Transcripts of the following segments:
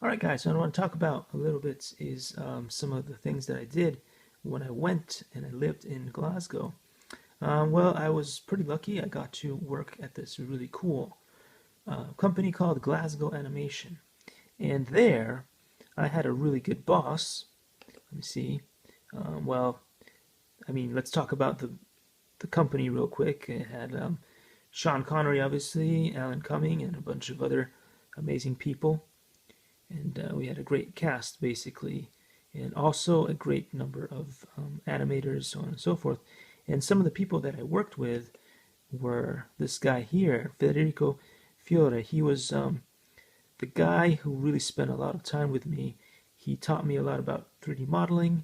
Alright guys, so what I want to talk about a little bit is some of the things that I did when I went and I lived in Glasgow. Well, I was pretty lucky. I got to work at this really cool company called Glasgow Animation. And there, I had a really good boss. Let me see. Well, let's talk about the company real quick. It had Sean Connery, obviously, Alan Cumming, and a bunch of other amazing people. And we had a great cast, basically, and also a great number of animators, so on and so forth. And some of the people that I worked with were this guy here, Federico Fiore. He was the guy who really spent a lot of time with me. He taught me a lot about 3D modeling,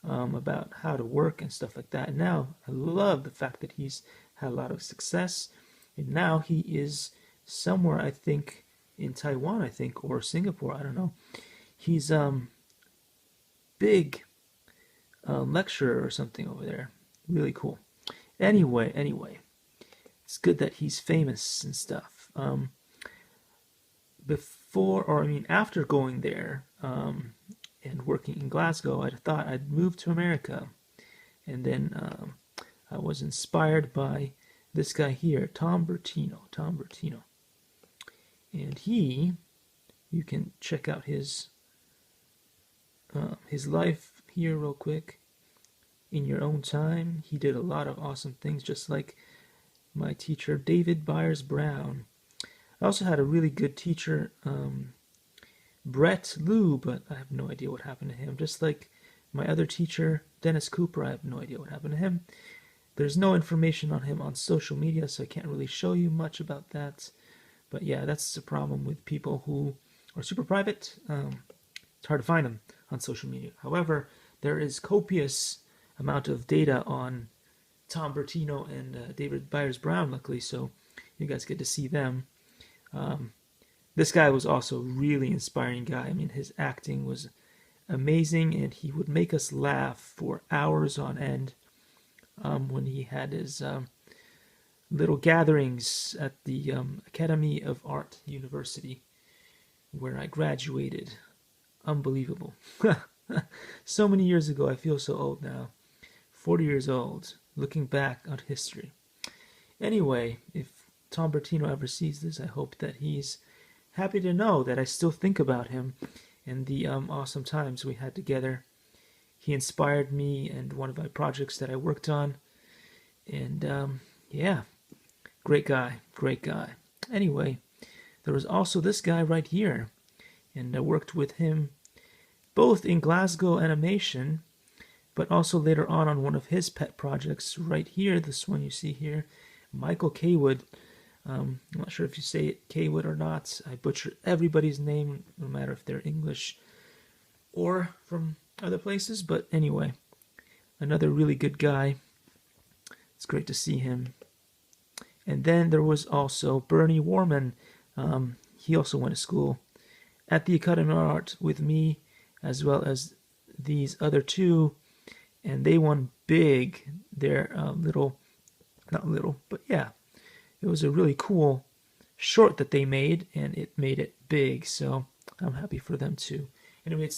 about how to work and stuff like that. And now I love the fact that he's had a lot of success. And now he is somewhere, I think, in Taiwan, I think, or Singapore, I don't know. He's big lecturer or something over there. Really cool. Anyway, it's good that he's famous and stuff. After going there and working in Glasgow, I thought I'd move to America. And then I was inspired by this guy here, Tom Bertino. And you can check out his life here real quick in your own time. He did a lot of awesome things, just like my teacher, David Byers Brown. I also had a really good teacher, Brett Lou, but I have no idea what happened to him. Just like my other teacher, Dennis Cooper, I have no idea what happened to him. There's no information on him on social media, so I can't really show you much about that. But yeah, that's the problem with people who are super private. It's hard to find them on social media. However, there is copious amount of data on Tom Bertino and David Byers Brown, luckily, so you guys get to see them. This guy was also a really inspiring guy. I mean, his acting was amazing, and he would make us laugh for hours on end when he had his little gatherings at the Academy of Art University, where I graduated. Unbelievable. So many years ago. I feel so old now. 40 years old, looking back on history. Anyway, if Tom Bertino ever sees this, I hope that he's happy to know that I still think about him and the awesome times we had together. He inspired me and one of my projects that I worked on. And yeah, great guy. Anyway, there was also this guy right here, and I worked with him both in Glasgow Animation, but also later on one of his pet projects right here, this one you see here, Michael Kaywood. I'm not sure if you say it Kaywood or not. I butcher everybody's name, no matter if they're English or from other places, but anyway, another really good guy. It's great to see him. And then there was also Bernie Warman. He also went to school at the Academy of Art with me, as well as these other two, and they won big. They're not little, but yeah, it was a really cool short that they made, and it made it big, so I'm happy for them too. Anyway,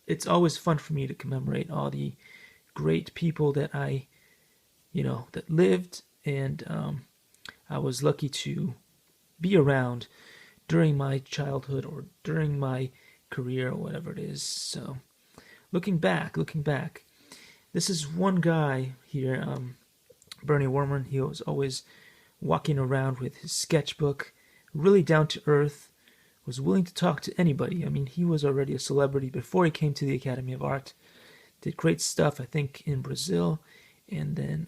it's always fun for me to commemorate all the great people that that lived, and I was lucky to be around during my childhood or during my career or whatever it is. So looking back, this is one guy here, Bernie Warman. He was always walking around with his sketchbook, really down to earth, was willing to talk to anybody. I mean, he was already a celebrity before he came to the Academy of Art. Did great stuff, I think, in Brazil, and then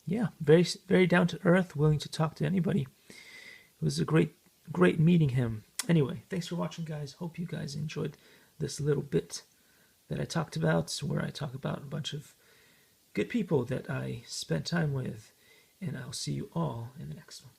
yeah, very down to earth, willing to talk to anybody. It was a great meeting him. Anyway, thanks for watching, guys. Hope you guys enjoyed this little bit that I talked about, where I talk about a bunch of good people that I spent time with, and I'll see you all in the next one.